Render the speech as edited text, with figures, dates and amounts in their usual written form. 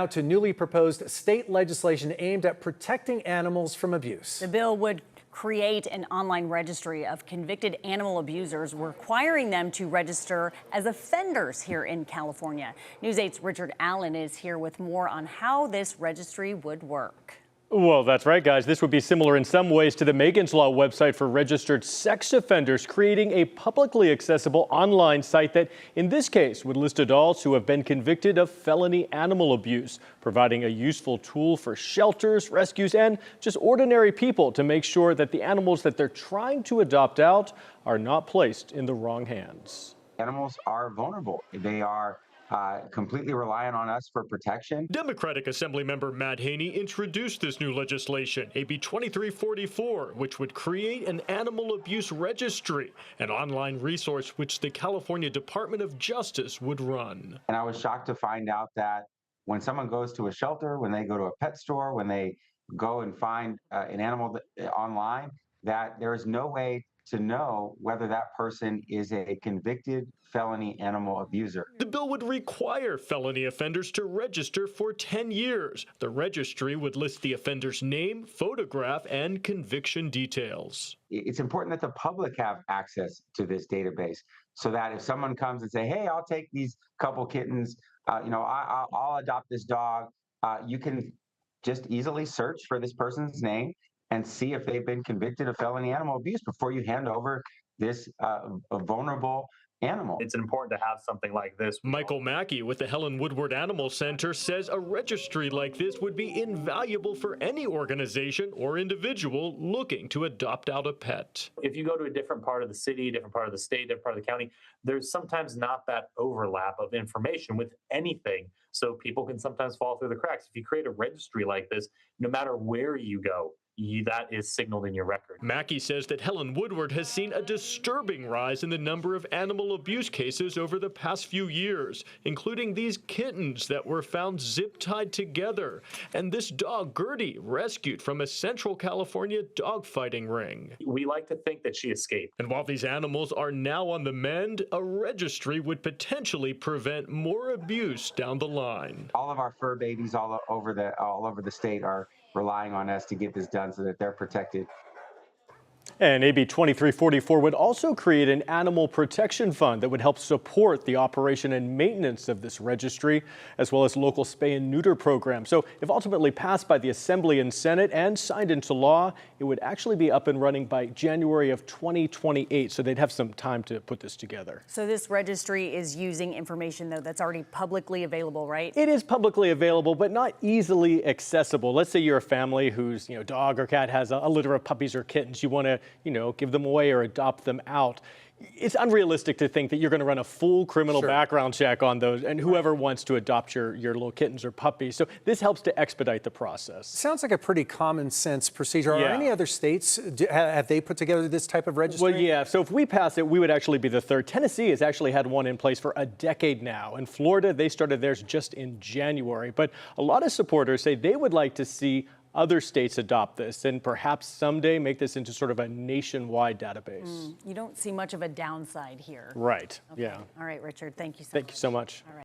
Now to newly proposed state legislation aimed at protecting animals from abuse. The bill would create an online registry of convicted animal abusers, requiring them to register as offenders here in California. News 8's Richard Allen is here with more on how this registry would work. Well, that's right, guys. This would be similar in some ways to the Megan's Law website for registered sex offenders, creating a publicly accessible online site that, in this case, would list adults who have been convicted of felony animal abuse, providing a useful tool for shelters, rescues, and just ordinary people to make sure that the animals that they're trying to adopt out are not placed in the wrong hands. Animals are vulnerable. They are completely reliant on us for protection. Democratic Assemblymember Matt Haney introduced this new legislation, AB 2344, which would create an animal abuse registry, an online resource which the California Department of Justice would run. And I was shocked to find out that when someone goes to a shelter, when they go to a pet store, when they go and find an animal online, that there is no way to know whether that person is a convicted felony animal abuser. The bill would require felony offenders to register for 10 years. The registry would list the offender's name, photograph, and conviction details. It's important that the public have access to this database so that if someone comes and say, hey, I'll take these couple kittens, I'll adopt this dog, you can just easily search for this person's name and see if they've been convicted of felony animal abuse before you hand over this a vulnerable animal. It's important to have something like this. Michael Mackey with the Helen Woodward Animal Center says a registry like this would be invaluable for any organization or individual looking to adopt out a pet. If you go to a different part of the city, different part of the state, different part of the county, there's sometimes not that overlap of information with anything. So people can sometimes fall through the cracks. If you create a registry like this, no matter where you go, that is signaled in your record. Mackey says that Helen Woodward has seen a disturbing rise in the number of animal abuse cases over the past few years, including these kittens that were found zip-tied together, and this dog, Gertie, rescued from a Central California dogfighting ring. We like to think that she escaped. And while these animals are now on the mend, a registry would potentially prevent more abuse down the line. All of our fur babies all over the state are relying on us to get this done so that they're protected. And AB 2344 would also create an animal protection fund that would help support the operation and maintenance of this registry, as well as local spay and neuter programs. So if ultimately passed by the Assembly and Senate and signed into law, it would actually be up and running by January of 2028. So they'd have some time to put this together. So this registry is using information, though, that's already publicly available, right? It is publicly available, but not easily accessible. Let's say you're a family whose dog or cat has a litter of puppies or kittens. You want to give them away or adopt them out. It's unrealistic to think that you're going to run a full criminal background check on those and whoever wants to adopt your little kittens or puppies. So this helps to expedite the process. Sounds like a pretty common sense procedure. Are any other states, have they put together this type of registry? Well, yeah. So if we pass it, we would actually be the third. Tennessee has actually had one in place for a decade now. In Florida, they started theirs just in January. But a lot of supporters say they would like to see other states adopt this and perhaps someday make this into sort of a nationwide database. You don't see much of a downside here. Right. Okay. Yeah. All right, Richard. Thank you so much. Thank you so much. All right.